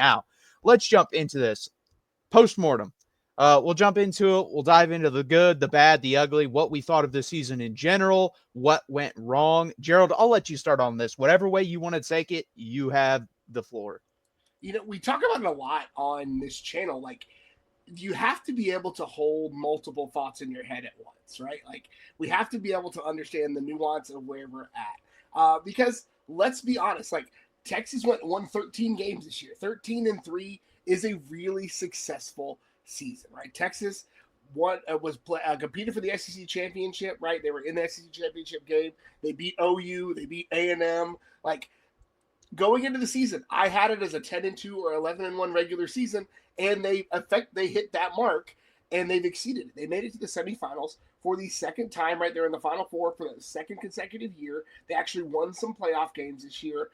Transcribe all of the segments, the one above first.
Now, let's jump into this. Postmortem. We'll jump into it. We'll dive into the good, the bad, the ugly, what we thought of the season in general, what went wrong. Gerald, I'll let you start on this. Whatever way you want to take it, you have the floor. We talk about it a lot on this channel. Like, you have to be able to hold multiple thoughts in your head at once, right? Like, we have to be able to understand the nuance of where we're at. Because let's be honest, like, Texas won 13 games this year. 13-3 is a really successful season, right? Texas competed for the SEC championship, right? They were in the SEC championship game. They beat OU. They beat A&M. Like, going into the season, I had it as a 10-2 or 11-1 regular season, and they hit that mark, and they've exceeded it. They made it to the semifinals for the second time, right? They're in the Final Four for the second consecutive year. They actually won some playoff games this year.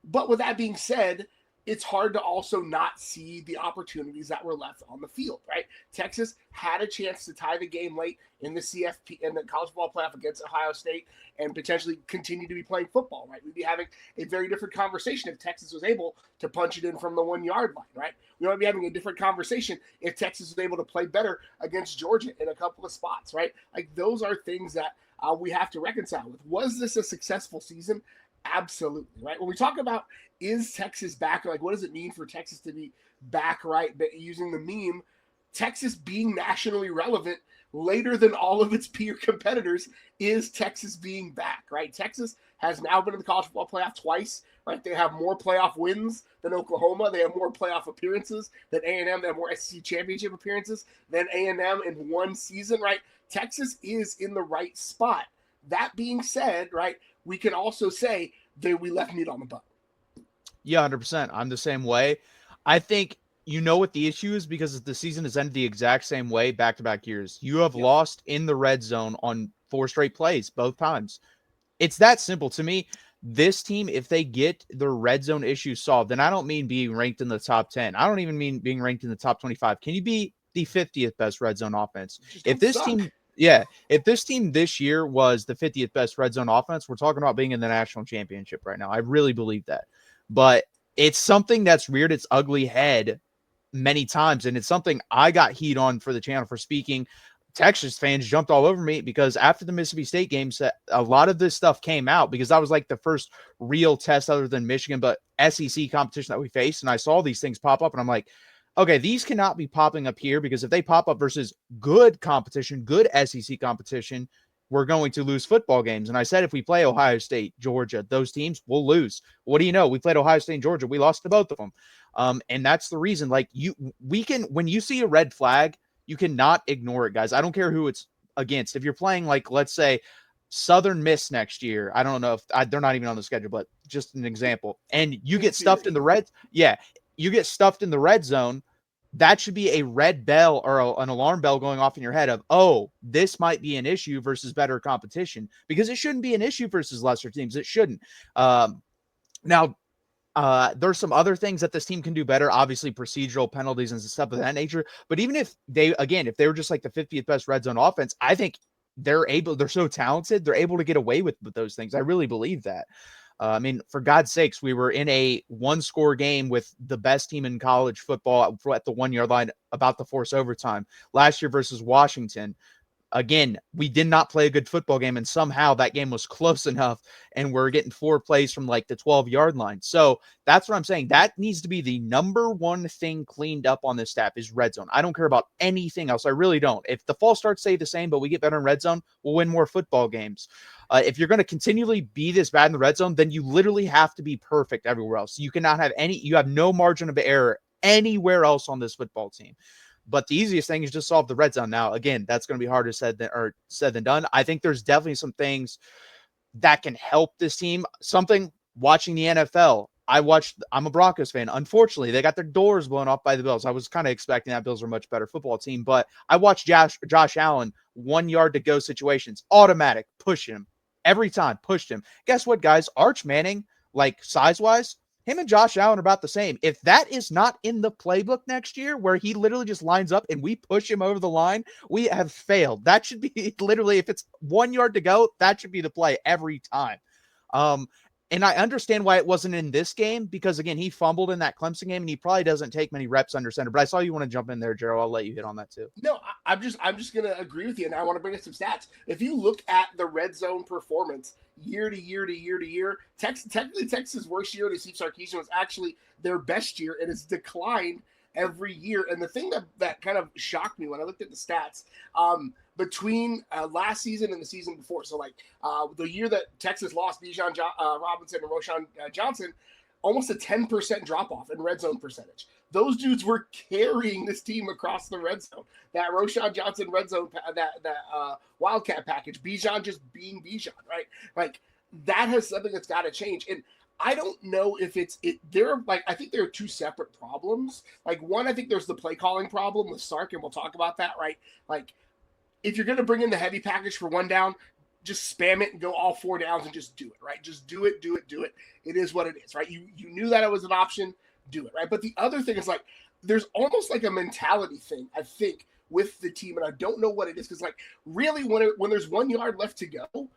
But with that being said, it's hard to also not see the opportunities that were left on the field, right? Texas had a chance to tie the game late in the CFP and the college football playoff against Ohio State and potentially continue to be playing football, right? We'd be having a very different conversation if Texas was able to punch it in from the 1 yard line, right? We might be having a different conversation if Texas was able to play better against Georgia in a couple of spots, right? Like, those are things that we have to reconcile with. Was this a successful season? Absolutely, right? When we talk about is Texas back, like, what does it mean for Texas to be back, right? But using the meme, Texas being nationally relevant later than all of its peer competitors is Texas being back, right? Texas has now been in the college football playoff twice, right? They have more playoff wins than Oklahoma. They have more playoff appearances than A&M. They have more SEC championship appearances than A&M in one season, right? Texas is in the right spot. That being said, right, we can also say that we left meat on the bone. Yeah, 100%. I'm the same way. I think you know what the issue is because the season has ended the exact same way back-to-back years. You have lost in the red zone on 4 straight plays, both times. It's that simple. To me, this team, if they get the red zone issue solved, and I don't mean being ranked in the top 10. I don't even mean being ranked in the top 25. Can you be the 50th best red zone offense? If this team if this team this year was the 50th best red zone offense, we're talking about being in the national championship right now. I really believe that. But it's something that's reared its ugly head many times, and it's something I got heat on for the channel for speaking. Texas fans jumped all over me because after the Mississippi State games, a lot of this stuff came out because that was like the first real test other than Michigan, but SEC competition that we faced. And I saw these things pop up and I'm like, okay, these cannot be popping up here because if they pop up versus good competition, good SEC competition, we're going to lose football games. And I said, if we play Ohio State, Georgia, those teams, we'll lose. What do you know? We played Ohio State and Georgia. We lost to both of them. And that's the reason, like, when you see a red flag, you cannot ignore it, guys. I don't care who it's against. If you're playing, like, let's say Southern Miss next year, I don't know if they're not even on the schedule, but just an example. And you get stuffed in the red. Yeah. You get stuffed in the red zone. That should be a red bell or an alarm bell going off in your head of, oh, this might be an issue versus better competition, because it shouldn't be an issue versus lesser teams. It shouldn't. Now, there's some other things that this team can do better, obviously procedural penalties and stuff of that nature. But even if they were just like the 50th best red zone offense, I think they're so talented, they're able to get away with those things. I really believe that. I mean, for God's sakes, we were in a 1-score game with the best team in college football at the 1 yard line, about to force overtime last year versus Washington. Again, we did not play a good football game, and somehow that game was close enough, and we're getting 4 plays from like the 12-yard line. So that's what I'm saying. That needs to be the number one thing cleaned up on this staff is red zone. I don't care about anything else. I really don't. If the fall starts stay the same, but we get better in red zone, we'll win more football games. If you're going to continually be this bad in the red zone, then you literally have to be perfect everywhere else. You cannot have you have no margin of error anywhere else on this football team. But the easiest thing is just solve the red zone. Now, again, that's going to be harder said than done. I think there's definitely some things that can help this team. Something watching the NFL. I'm a Broncos fan. Unfortunately, they got their doors blown off by the Bills. I was kind of expecting that Bills are a much better football team, but I watched Josh Allen 1 yard to go situations, automatic, push him every time, pushed him. Guess what, guys? Arch Manning, like size-wise, him and Josh Allen are about the same. If that is not in the playbook next year, where he literally just lines up and we push him over the line, we have failed. That should be literally, if it's 1 yard to go, that should be the play every time. And I understand why it wasn't in this game because, again, he fumbled in that Clemson game and he probably doesn't take many reps under center. But I saw you want to jump in there, Gerald. I'll let you hit on that too. No, I'm just gonna agree with you, and I want to bring up some stats. If you look at the red zone performance year to year to year to year, technically Texas' worst year to Steve Sarkisian was actually their best year, and it's declined every year. And the thing that kind of shocked me when I looked at the stats, between last season and the season before, so like the year that Texas lost Bijan Robinson and Roshan Johnson, almost a 10% drop off in red zone percentage. Those dudes were carrying this team across the red zone. That Roshan Johnson red zone, that Wildcat package, Bijan just being Bijan, right? Like that has something that's got to change. And I don't know if they're like, I think there are two separate problems. Like one, I think there's the play calling problem with Sark, and we'll talk about that, right? Like if you're going to bring in the heavy package for one down, just spam it and go all four downs and just do it, right? Just do it. It is what it is, right? You knew that it was an option, do it, right? But the other thing is like, there's almost like a mentality thing, I think, with the team, and I don't know what it is, because like really when there's 1 yard left to go,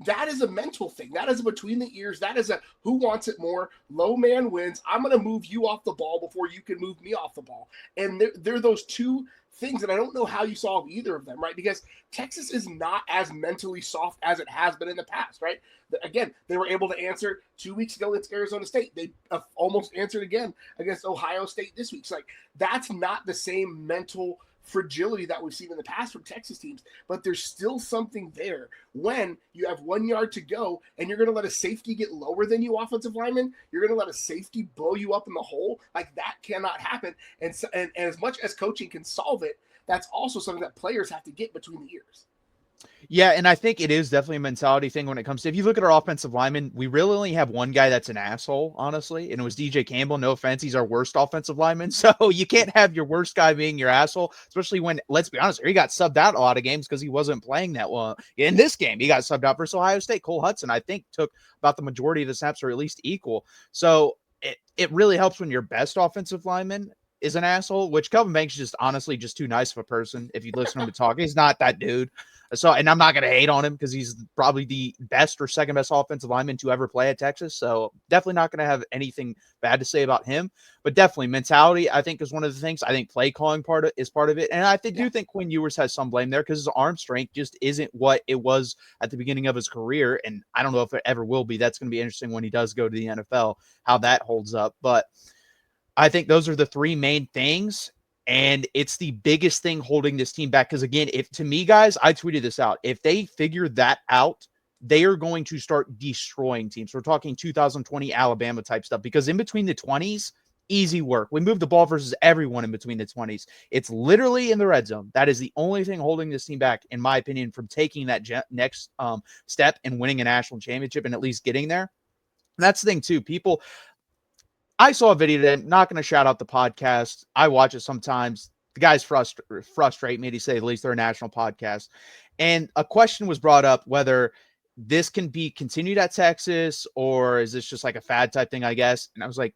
that is a mental thing. That is a between the ears. That is a who wants it more. Low man wins. I'm going to move you off the ball before you can move me off the ball. And they're those two things, and I don't know how you solve either of them, right? Because Texas is not as mentally soft as it has been in the past, right? Again, they were able to answer 2 weeks ago against Arizona State. They almost answered again against Ohio State this week. It's like that's not the same mental fragility that we've seen in the past from Texas teams, but there's still something there when you have 1 yard to go and you're going to let a safety get lower than you offensive lineman. You're going to let a safety blow you up in the hole. Like that cannot happen. And as much as coaching can solve it, that's also something that players have to get between the ears. Yeah, and I think it is definitely a mentality thing when it comes to, if you look at our offensive linemen, we really only have one guy that's an asshole, honestly, and it was DJ Campbell. No offense, he's our worst offensive lineman. So you can't have your worst guy being your asshole, especially when, let's be honest, he got subbed out a lot of games because he wasn't playing that well. In this game, he got subbed out versus Ohio State. Cole Hudson, I think, took about the majority of the snaps, or at least equal. So it really helps when your best offensive lineman is an asshole, which Kelvin Banks is just honestly just too nice of a person. If you listen to him talk, he's not that dude. So, and I'm not going to hate on him because he's probably the best or second best offensive lineman to ever play at Texas. So definitely not going to have anything bad to say about him, but definitely mentality, I think, is one of the things. I think play calling is part of it. And I do think Quinn Ewers has some blame there because his arm strength just isn't what it was at the beginning of his career. And I don't know if it ever will be. That's going to be interesting when he does go to the NFL, how that holds up. But I think those are the three main things. And it's the biggest thing holding this team back. Because again, to me, guys, I tweeted this out. If they figure that out, they are going to start destroying teams. We're talking 2020 Alabama type stuff, because in between the 20s, easy work. We move the ball versus everyone in between the 20s. It's literally in the red zone. That is the only thing holding this team back, in my opinion, from taking that next step and winning a national championship and at least getting there. And that's the thing too. I saw a video today. Not going to shout out the podcast. I watch it sometimes. The guys frustrate me, to say the least. They're a national podcast. And a question was brought up whether this can be continued at Texas, or is this just like a fad type thing, I guess. And I was like,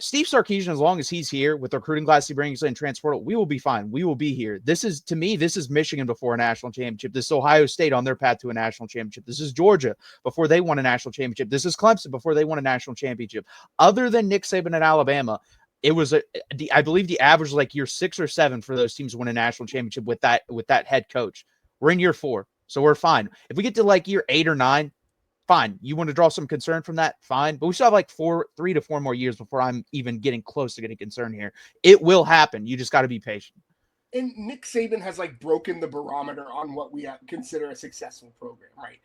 Steve Sarkisian, as long as he's here with the recruiting class he brings in, transport, we will be fine. We will be here. This is, to me, this is Michigan before a national championship. This is Ohio State on their path to a national championship. This is Georgia before they won a national championship. This is Clemson before they won a national championship. Other than Nick Saban at Alabama, it was I believe the average was like year 6 or 7 for those teams to win a national championship with that head coach. We're in year 4, so we're fine. If we get to like year 8 or 9, fine. You want to draw some concern from that? Fine. But we still have like 3 to 4 more years before I'm even getting close to getting concerned here. It will happen. You just got to be patient. And Nick Saban has like broken the barometer on what we consider a successful program, right?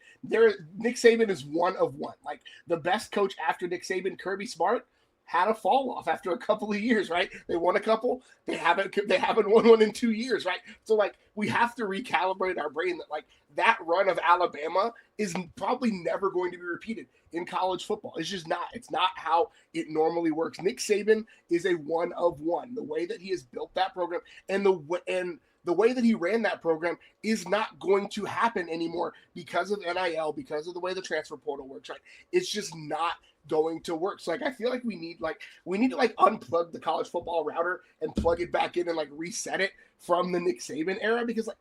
Nick Saban is one of one. Like the best coach after Nick Saban, Kirby Smart, had a fall off after a couple of years, right? They won a couple. They haven't won one in 2 years, right? So like we have to recalibrate our brain that like that run of Alabama is probably never going to be repeated in college football. It's just not. It's not how it normally works. Nick Saban is a one of one. The way that he has built that program and the way that he ran that program is not going to happen anymore because of NIL, because of the way the transfer portal works, right? It's just not going to work. So like I feel like we need to unplug the college football router and plug it back in and like reset it from the Nick Saban era, because like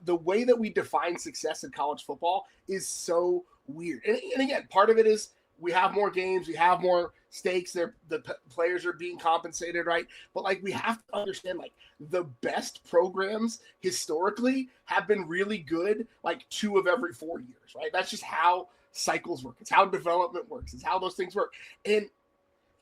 the way that we define success in college football is so weird. And again, part of it is we have more games, we have more stakes. Players are being compensated, right? But like we have to understand, like the best programs historically have been really good, like 2 of every 4 years, right? That's just how cycles work. It's how development works. It's how those things work. And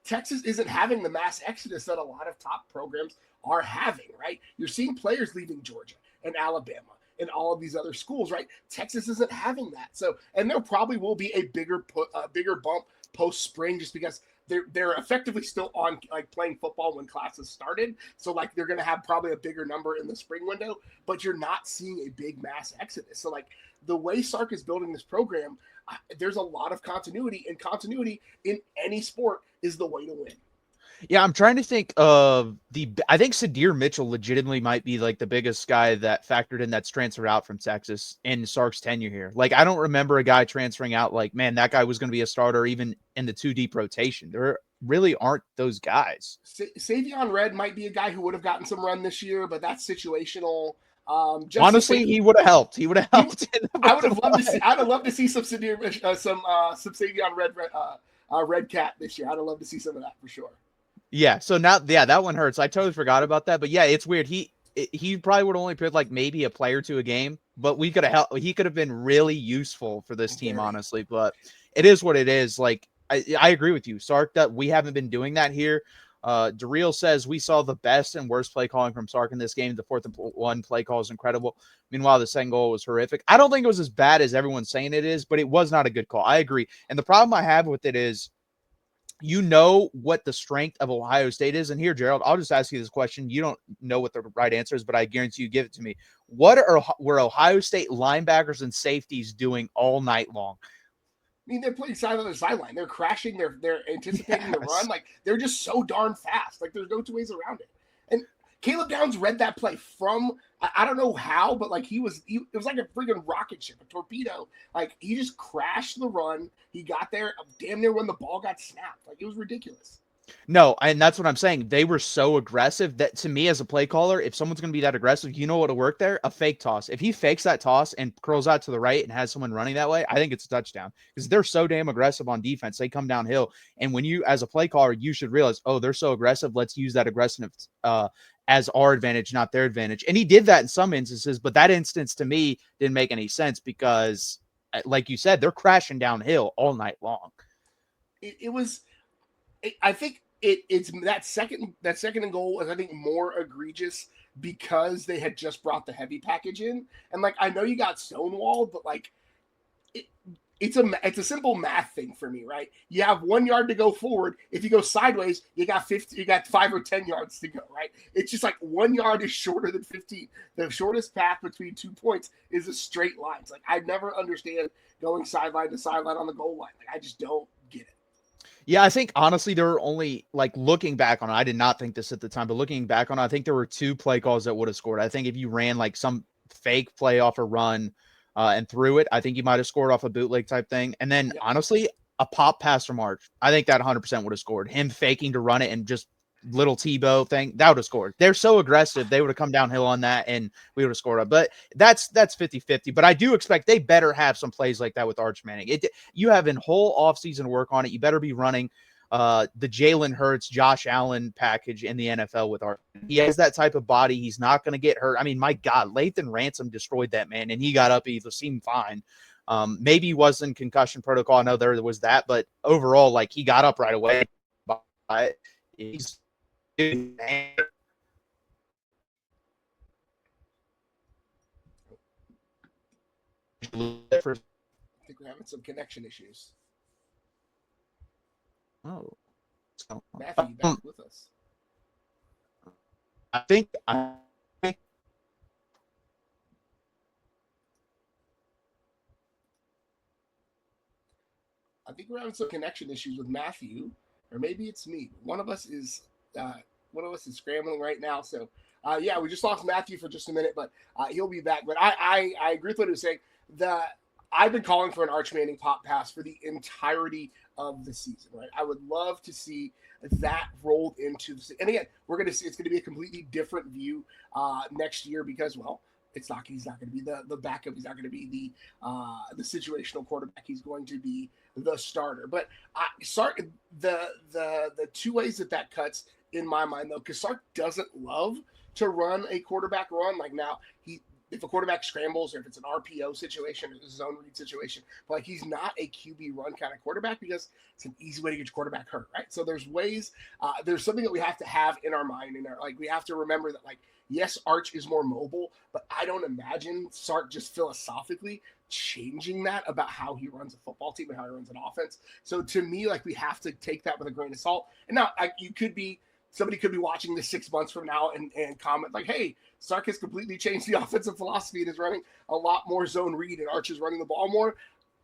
Texas isn't having the mass exodus that a lot of top programs are having, right? You're seeing players leaving Georgia and Alabama and all of these other schools, right? Texas isn't having that. So, and there probably will be a bigger bump post spring, just because they're effectively still on like playing football when classes started. So like they're going to have probably a bigger number in the spring window, but you're not seeing a big mass exodus. So like the way Sark is building this program, there's a lot of continuity, and continuity in any sport is the way to win. Yeah, I'm trying to think of I think Sadir Mitchell legitimately might be like the biggest guy that factored in that's transferred out from Texas in Sark's tenure here. Like, I don't remember a guy transferring out like, man, that guy was going to be a starter even in the 2 deep rotation. There really aren't those guys. Savion Red might be a guy who would have gotten some run this year, but that's situational. Honestly, he would have helped. He would have helped. I would have loved to see. I'd have loved to see some Savion Red Cat this year. I'd have loved to see some of that for sure. Yeah, so now, yeah, that one hurts. I totally forgot about that. But yeah, it's weird. He probably would have only played like maybe a play or two a game, but he could have been really useful for this team, honestly. But it is what it is. Like, I agree with you, Sark, that we haven't been doing that here. Darrell says we saw the best and worst play calling from Sark in this game. The 4th and 1 play call is incredible. Meanwhile, the second goal was horrific. I don't think it was as bad as everyone's saying it is, but it was not a good call. I agree. And the problem I have with it is, you know what the strength of Ohio State is. And here, Gerald, I'll just ask you this question. You don't know what the right answer is, but I guarantee you give it to me. What were Ohio State linebackers and safeties doing all night long? I mean, they're playing sideline to sideline. They're crashing. They're anticipating the run. Like, they're just so darn fast. Like, there's no 2 ways around it. And Caleb Downs read that play from, I don't know how, but like it was like a freaking rocket ship, a torpedo. Like, he just crashed the run. He got there damn near when the ball got snapped. Like, it was ridiculous. No, and that's what I'm saying. They were so aggressive that, to me as a play caller, if someone's going to be that aggressive, you know what'll work there? A fake toss. If he fakes that toss and curls out to the right and has someone running that way, I think it's a touchdown, because they're so damn aggressive on defense. They come downhill. And when you, as a play caller, you should realize, oh, they're so aggressive. Let's use that aggressiveness as our advantage, not their advantage. And he did that in some instances, but that instance to me didn't make any sense because, like you said, they're crashing downhill all night long. I think it's that second and goal was, I think, more egregious because they had just brought the heavy package in. And like, I know you got stonewalled, but like it's a simple math thing for me, right? You have 1 yard to go forward. If you go sideways, you got 5 or 10 yards to go, right? It's just like 1 yard is shorter than 15. The shortest path between 2 points is a straight line. It's like, I never understand going sideline to sideline on the goal line. Like, I just don't get it. Yeah, I think honestly there were only, like, looking back on it, I did not think this at the time, but looking back on it, I think there were 2 play calls that would have scored. I think if you ran like some fake play off a run and threw it, I think you might have scored off a bootleg type thing. And then honestly, a pop pass from Arch, I think that 100% would have scored. Him faking to run it and just little Tebow thing, that would have scored. They're so aggressive. They would have come downhill on that and we would have scored up. But that's 50-50. But I do expect they better have some plays like that with Arch Manning. You have a whole offseason to work on it. You better be running the Jalen Hurts, Josh Allen package in the NFL with Arch. He has that type of body. He's not going to get hurt. I mean, my God, Lathan Ransom destroyed that man and he got up. He seemed fine. Maybe he was in concussion protocol. I know there was that, but overall, like, he got up right away. He's I think we're having some connection issues. Oh, so, Matthew, back with us. I think we're having some connection issues with Matthew, or maybe it's me. One of us is scrambling right now. So, yeah, we just lost Matthew for just a minute, but he'll be back. But I agree with what he was saying. I've been calling for an Arch Manning pop pass for the entirety of the season, right? I would love to see that rolled into the season. And again, we're going to see it's going to be a completely different view next year because, well, He's not going to be the backup. He's not going to be the situational quarterback. He's going to be the starter. But Sark, the two ways that cuts in my mind though, because Sark doesn't love to run a quarterback run. Like now if a quarterback scrambles or if it's an RPO situation or a zone read situation, but like he's not a QB run kind of quarterback because it's an easy way to get your quarterback hurt, right? So there's ways, there's something that we have to have in our mind, like we have to remember that, like, yes, Arch is more mobile, but I don't imagine Sark just philosophically changing that about how he runs a football team and how he runs an offense. So to me, like, we have to take that with a grain of salt. And now somebody could be watching this 6 months from now and comment like, hey, Sark has completely changed the offensive philosophy and is running a lot more zone read and Arch is running the ball more.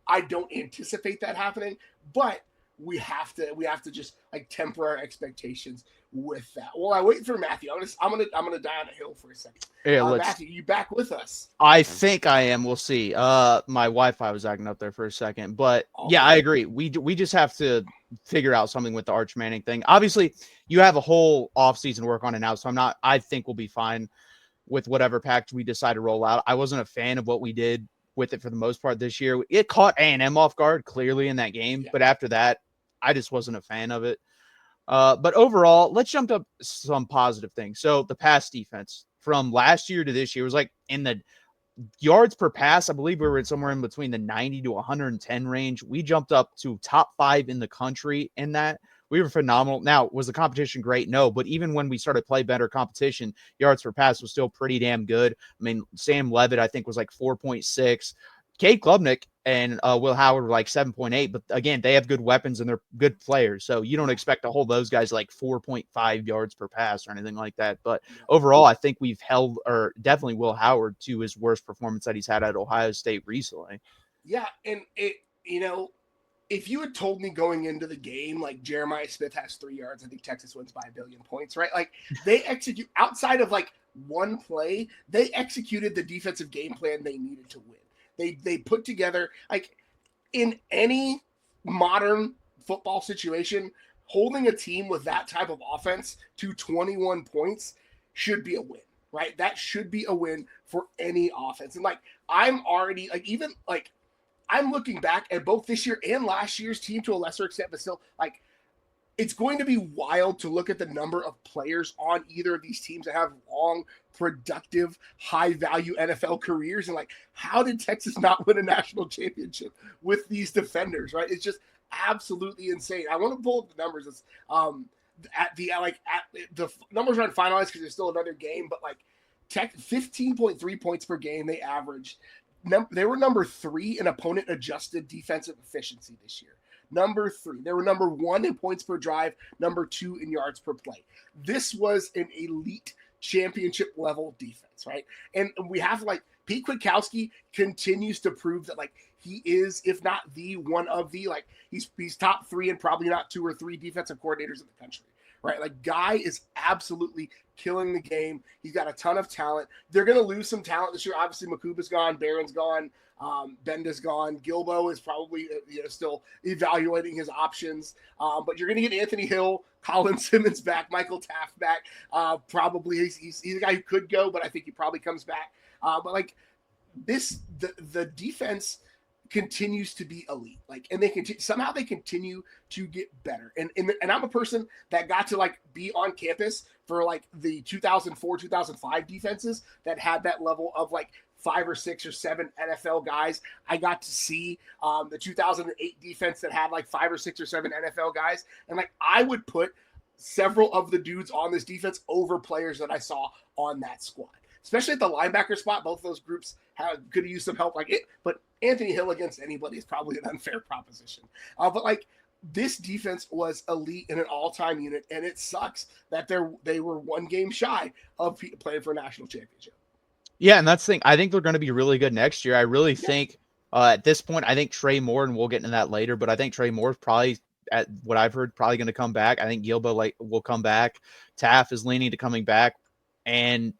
I don't anticipate that happening, but we have to just like temper our expectations with that. Well, I wait for Matthew. I'm gonna die on a hill for a second. Yeah, Matthew, you back with us? I think I am. We'll see. My Wi-Fi was acting up there for a second, but yeah, I agree. We just have to figure out something with the Arch Manning thing. Obviously, you have a whole offseason to work on it now, so I think we'll be fine with whatever package we decide to roll out. I wasn't a fan of what we did with it for the most part this year. It caught A&M off guard clearly in that game, but after that, I just wasn't a fan of it. But overall, let's jump up some positive things. So the pass defense from last year to this year was like in the yards per pass. I believe we were somewhere in between the 90 to 110 range. We jumped up to top 5 in the country in that. We were phenomenal. Now, was the competition great? No, but even when we started to play better competition, yards per pass was still pretty damn good. I mean, Sam Levitt, I think, was like 4.6. Cade Klubnik and Will Howard were like 7.8. But again, they have good weapons and they're good players. So you don't expect to hold those guys like 4.5 yards per pass or anything like that. But overall, I think we've held, or definitely Will Howard, to his worst performance that he's had at Ohio State recently. Yeah, and if you had told me going into the game, like Jeremiah Smith has 3 yards, I think Texas wins by 1 billion points, right? Like they execute outside of like one play, they executed the defensive game plan they needed to win. They put together, like, in any modern football situation, holding a team with that type of offense to 21 points should be a win, right? That should be a win for any offense. And like I'm already like even like I'm looking back at both this year and last year's team to a lesser extent, but still, like, it's going to be wild to look at the number of players on either of these teams that have long, productive, high-value NFL careers. And, like, how did Texas not win a national championship with these defenders, right? It's just absolutely insane. I want to pull up the numbers. It's, the numbers aren't finalized because there's still another game, but, like, 15.3 points per game they averaged. They were number 3 in opponent adjusted defensive efficiency this year. Number 3. They were number 1 in points per drive, number 2 in yards per play. This was an elite championship level defense, right? And we have like Pete Kwiatkowski continues to prove that like he is, if not the one of the, like he's top 3 and probably not 2 or 3 defensive coordinators in the country. Right, like Guy is absolutely killing the game. He's got a ton of talent. They're going to lose some talent this year. Obviously, Makuba's gone, Barron's gone, Benda's gone. Gilbo is probably still evaluating his options. But you're going to get Anthony Hill, Colin Simmons back, Michael Taft back. Probably he's a guy who could go, but I think he probably comes back. But like the defense continues to be elite, like, and they continue to get better. And I'm a person that got to like be on campus for like the 2004, 2005 defenses that had that level of like 5 or 6 or 7 NFL guys. I got to see the 2008 defense that had like 5 or 6 or 7 NFL guys, and like I would put several of the dudes on this defense over players that I saw on that squad. Especially at the linebacker spot, both of those groups could use some help like it. But Anthony Hill against anybody is probably an unfair proposition. But like this defense was elite in an all-time unit, and it sucks that they were 1 game shy of playing for a national championship. Yeah, and that's the thing. I think they're going to be really good next year. I really think at this point, I think Trey Moore, and we'll get into that later, but I think Trey Moore is probably, at what I've heard, probably going to come back. I think Gilbo will come back. Taft is leaning to coming back, and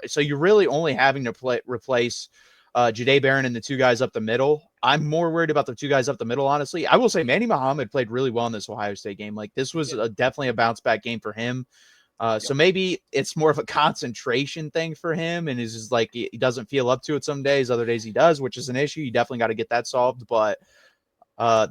so you're really only having to replace Jahdae Barron and the 2 guys up the middle. I'm more worried about the 2 guys up the middle, honestly. I will say Manny Muhammad played really well in this Ohio State game. Like, this was definitely a bounce back game for him. So maybe it's more of a concentration thing for him, and is just like he doesn't feel up to it some days. Other days he does, which is an issue. You definitely got to get that solved. But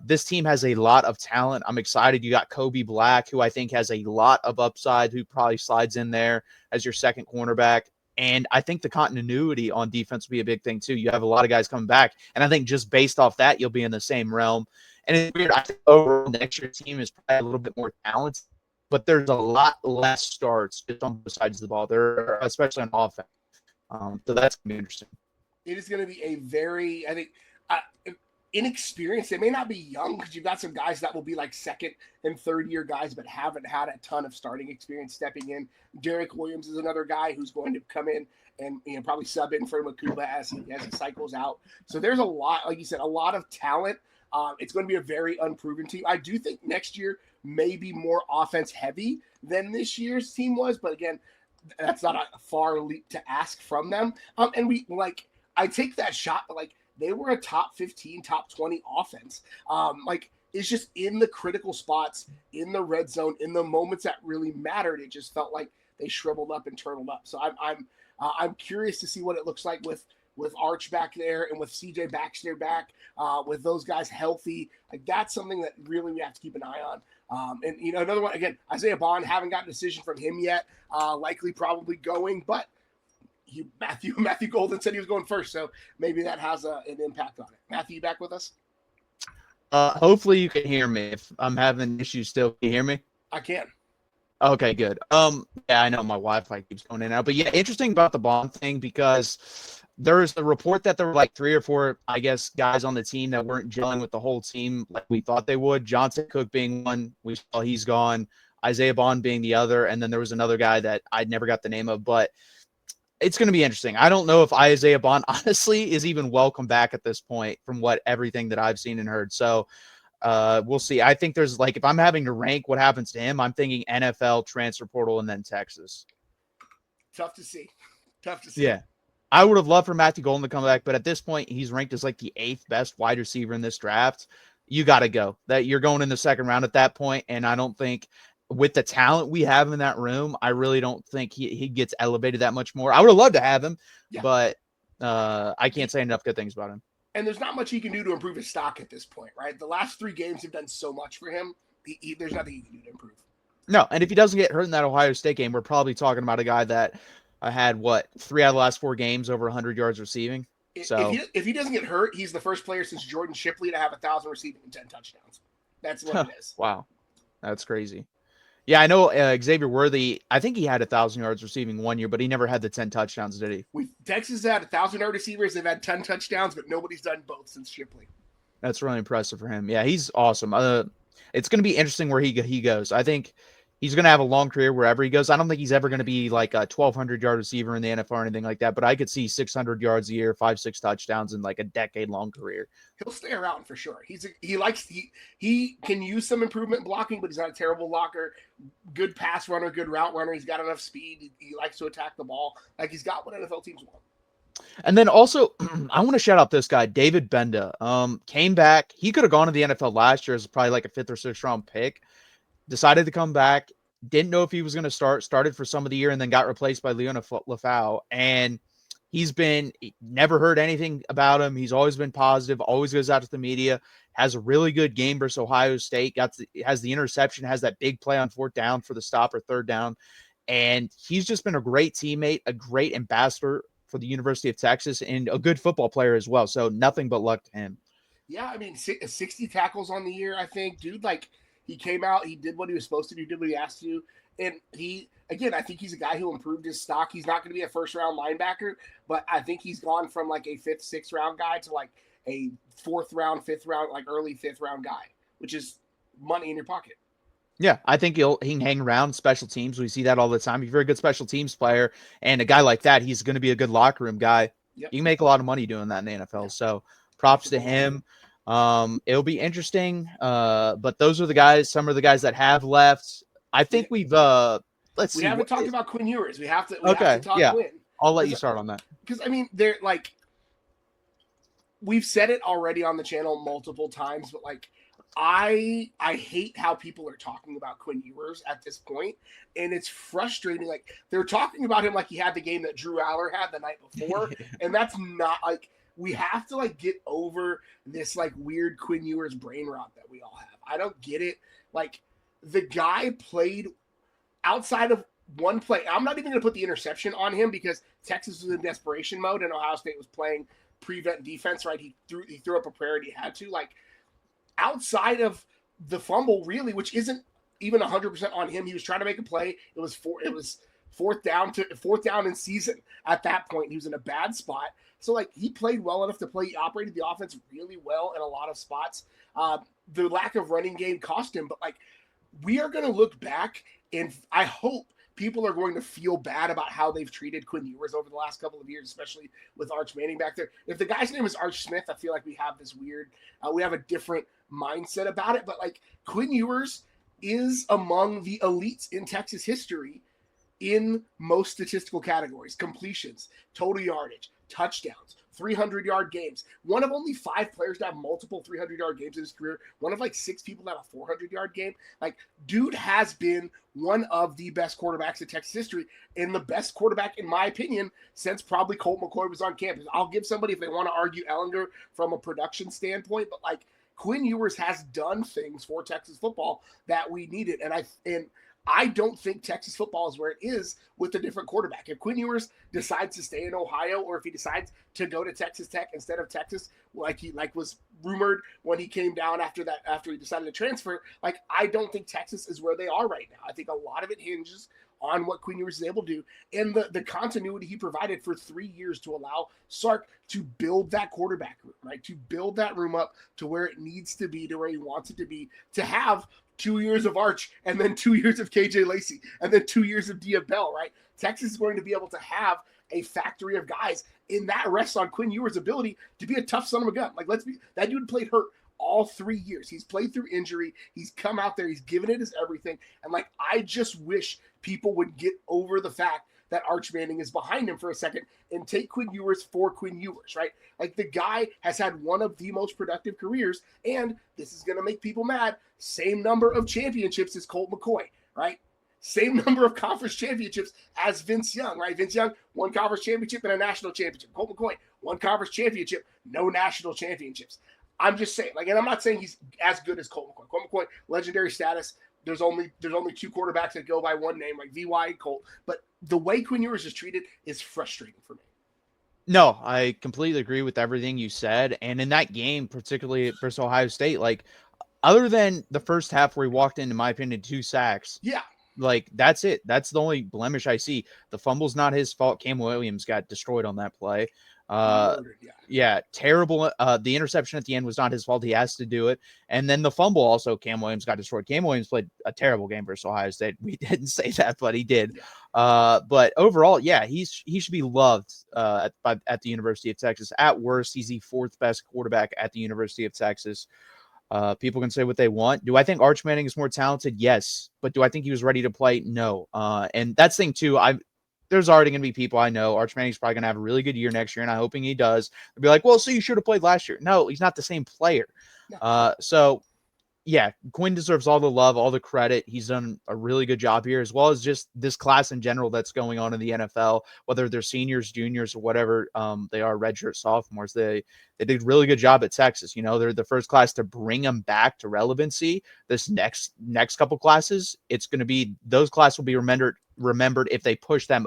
this team has a lot of talent. I'm excited. You got Kobe Black, who I think has a lot of upside, who probably slides in there as your second cornerback. And I think the continuity on defense will be a big thing too. You have a lot of guys coming back, and I think just based off that, you'll be in the same realm. And it's weird. I think overall next year's team is probably a little bit more talented, but there's a lot less starts just on both sides of the ball. There, especially on offense. So that's gonna be interesting. It is going to be a very, I think, uh, inexperienced. They may not be young because you've got some guys that will be like second and third year guys, but haven't had a ton of starting experience stepping in. Derek Williams is another guy who's going to come in and probably sub in for Makuba as he cycles out. So there's a lot, like you said, a lot of talent. It's going to be a very unproven team. I do think next year may be more offense heavy than this year's team was, but again, that's not a far leap to ask from them. And I take that shot, but they were a top 15, top 20 offense. It's just in the critical spots, in the red zone, in the moments that really mattered. It just felt like they shriveled up and turtled up. So I'm curious to see what it looks like with Arch back there and with CJ Baxter back, with those guys healthy. That's something that really we have to keep an eye on. And another one again, Isaiah Bond, haven't gotten a decision from him yet. Likely probably going, but Matthew Golden said he was going first, so maybe that has an impact on it. Matthew, you back with us? Hopefully you can hear me. If I'm having issues still, can you hear me? I can. Okay, good. Yeah, I know my Wi-Fi keeps going in and out, but yeah, interesting about the Bond thing because there's a report that there were like 3 or 4, I guess, guys on the team that weren't gelling with the whole team like we thought they would. Johnson Cook being one, we saw he's gone. Isaiah Bond being the other, and then there was another guy that I never got the name of, but it's going to be interesting. I don't know if Isaiah Bond honestly is even welcome back at this point from everything that I've seen and heard. So we'll see. I think there's if I'm having to rank what happens to him, I'm thinking NFL, transfer portal, and then Texas. Tough to see. Yeah. I would have loved for Matthew Golden to come back, but at this point, he's ranked as the 8th best wide receiver in this draft. You got to go. That you're going in the second round at that point, and I don't think with the talent we have in that room, I really don't think he gets elevated that much more. I would have loved to have him, but I can't say enough good things about him. And there's not much he can do to improve his stock at this point, right? The last 3 games have done so much for him. There's nothing he can do to improve. No, and if he doesn't get hurt in that Ohio State game, we're probably talking about a guy that had 3 out of the last 4 games over 100 yards receiving. So if he doesn't get hurt, he's the first player since Jordan Shipley to have 1,000 receiving and 10 touchdowns. That's what it is. Wow, that's crazy. Yeah, I know Xavier Worthy, I think he had 1,000 yards receiving one year, but he never had the 10 touchdowns, did he? Texas had 1,000-yard receivers. They've had 10 touchdowns, but nobody's done both since Shipley. That's really impressive for him. Yeah, he's awesome. It's going to be interesting where he goes. I think he's going to have a long career wherever he goes. I don't think he's ever going to be like a 1,200-yard receiver in the NFL or anything like that, but I could see 600 yards a year, 5-6 touchdowns in a decade-long career. He'll stay around for sure. He can use some improvement in blocking, but he's not a terrible blocker. Good pass runner, good route runner. He's got enough speed. He likes to attack the ball. He's got what NFL teams want. And then also, I want to shout out this guy, David Benda. Came back. He could have gone to the NFL last year as probably a 5th or 6th round pick. Decided to come back. Didn't know if he was going to start. Started for some of the year and then got replaced by Leon Lafau. And never heard anything about him. He's always been positive, always goes out to the media, has a really good game versus Ohio State, has the interception, has that big play on 4th down for the stop or 3rd down. And he's just been a great teammate, a great ambassador for the University of Texas, and a good football player as well. So nothing but luck to him. Yeah, 60 tackles on the year, I think. Dude, he came out, he did what he was supposed to do, did what he asked to do. And I think he's a guy who improved his stock. He's not going to be a 1st-round linebacker, but I think he's gone from a 5th, 6th-round guy to a 4th-round, 5th-round, early 5th-round guy, which is money in your pocket. Yeah, I think he can hang around special teams. We see that all the time. He's a very good special teams player, and a guy like that, he's going to be a good locker room guy. Yep. You can make a lot of money doing that in the NFL. Yeah. So props to him. It'll be interesting. But those are the guys. Some of the guys that have left. I think we've let's see. We haven't talked about Quinn Ewers. We have to talk Quinn. I'll let you start on that. Because they're we've said it already on the channel multiple times, but I hate how people are talking about Quinn Ewers at this point, and it's frustrating. Like they're talking about him like he had the game that Drew Aller had the night before, and that's not like we have to like get over this like weird Quinn Ewers brain rot that we all have. I don't get it. Like the guy played outside of one play. I'm not even going to put the interception on him because Texas was in desperation mode and Ohio State was playing prevent defense. Right? He threw up a prayer and he had to like. Outside of the fumble, really, which isn't even 100% on him, he was trying to make a play. It was fourth down in season at that point. He was in a bad spot, so like he played well enough to play. He operated the offense really well in a lot of spots. The lack of running game cost him, but like we are going to look back, and I hope people are going to feel bad about how they've treated Quinn Ewers over the last couple of years, especially with Arch Manning back there. If the guy's name is Arch Smith, I feel like we have this weird, we have a different mindset about it. But like Quinn Ewers is among the elites in Texas history in most statistical categories: completions, total yardage, touchdowns, 300-yard games. One of only 5 players to have multiple 300-yard games in his career. One of like 6 people to have a 400-yard game. Like, dude has been one of the best quarterbacks in Texas history, and the best quarterback, in my opinion, since probably Colt McCoy was on campus. I'll give somebody, if they want to argue Ellinger from a production standpoint, but like Quinn Ewers has done things for Texas football that we needed, and I don't think Texas football is where it is with a different quarterback. If Quinn Ewers decides to stay in Ohio, or if he decides to go to Texas Tech instead of Texas, like was rumored when he came down after he decided to transfer, like I don't think Texas is where they are right now. I think a lot of it hinges on what Quinn Ewers is able to do and the continuity he provided for 3 years to allow Sark to build that quarterback room, right? To build that room up to where it needs to be, to where he wants it to be, to have 2 years of Arch, and then 2 years of KJ Lacey, and then 2 years of Dia Bell, right? Texas is going to be able to have a factory of guys, and that rests on Quinn Ewers' ability to be a tough son of a gun. Like, that dude played hurt all 3 years. He's played through injury. He's come out there. He's given it his everything. And like, I just wish people would get over the fact that Arch Manning is behind him for a second and take Quinn Ewers for Quinn Ewers, right? Like the guy has had one of the most productive careers, and this is going to make people mad. Same number of championships as Colt McCoy, right? Same number of conference championships as Vince Young, right? Vince Young, 1 conference championship and a national championship. Colt McCoy, 1 conference championship, no national championships. I'm just saying, like, and I'm not saying he's as good as Colt McCoy. Colt McCoy, legendary status. There's only 2 quarterbacks that go by one name, like VY and Colt. But the way Quinn Ewers is treated is frustrating for me. No, I completely agree with everything you said. And in that game, particularly versus Ohio State, like other than the first half where he walked in my opinion, 2 sacks. Yeah. Like that's it. That's the only blemish I see. The fumble's not his fault. Cam Williams got destroyed on that play. Yeah, terrible. The interception at the end was not his fault. He has to do it. And then the fumble also, Cam Williams got destroyed. Cam Williams played a terrible game versus Ohio State. We didn't say that, but he did. But overall, yeah, he should be loved at the University of Texas. At worst, he's the 4th best quarterback at the University of Texas. People can say what they want. Do I think Arch Manning is more talented? Yes. But do I think he was ready to play? No. And that's the thing too. There's already going to be people I know. Arch Manning's probably going to have a really good year next year, and I'm hoping he does. They'll be like, well, so you should have played last year. No, he's not the same player. So, yeah, Quinn deserves all the love, all the credit. He's done a really good job here, as well as just this class in general that's going on in the NFL, whether they're seniors, juniors, or whatever they are, redshirt sophomores. They did a really good job at Texas. You know, they're the first class to bring them back to relevancy. This next couple classes, it's going to be those classes will be remembered if they push them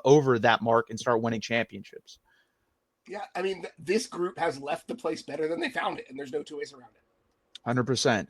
over that mark and start winning championships. Yeah, I mean, this group has left the place better than they found it, and there's no 2 ways around it. 100%.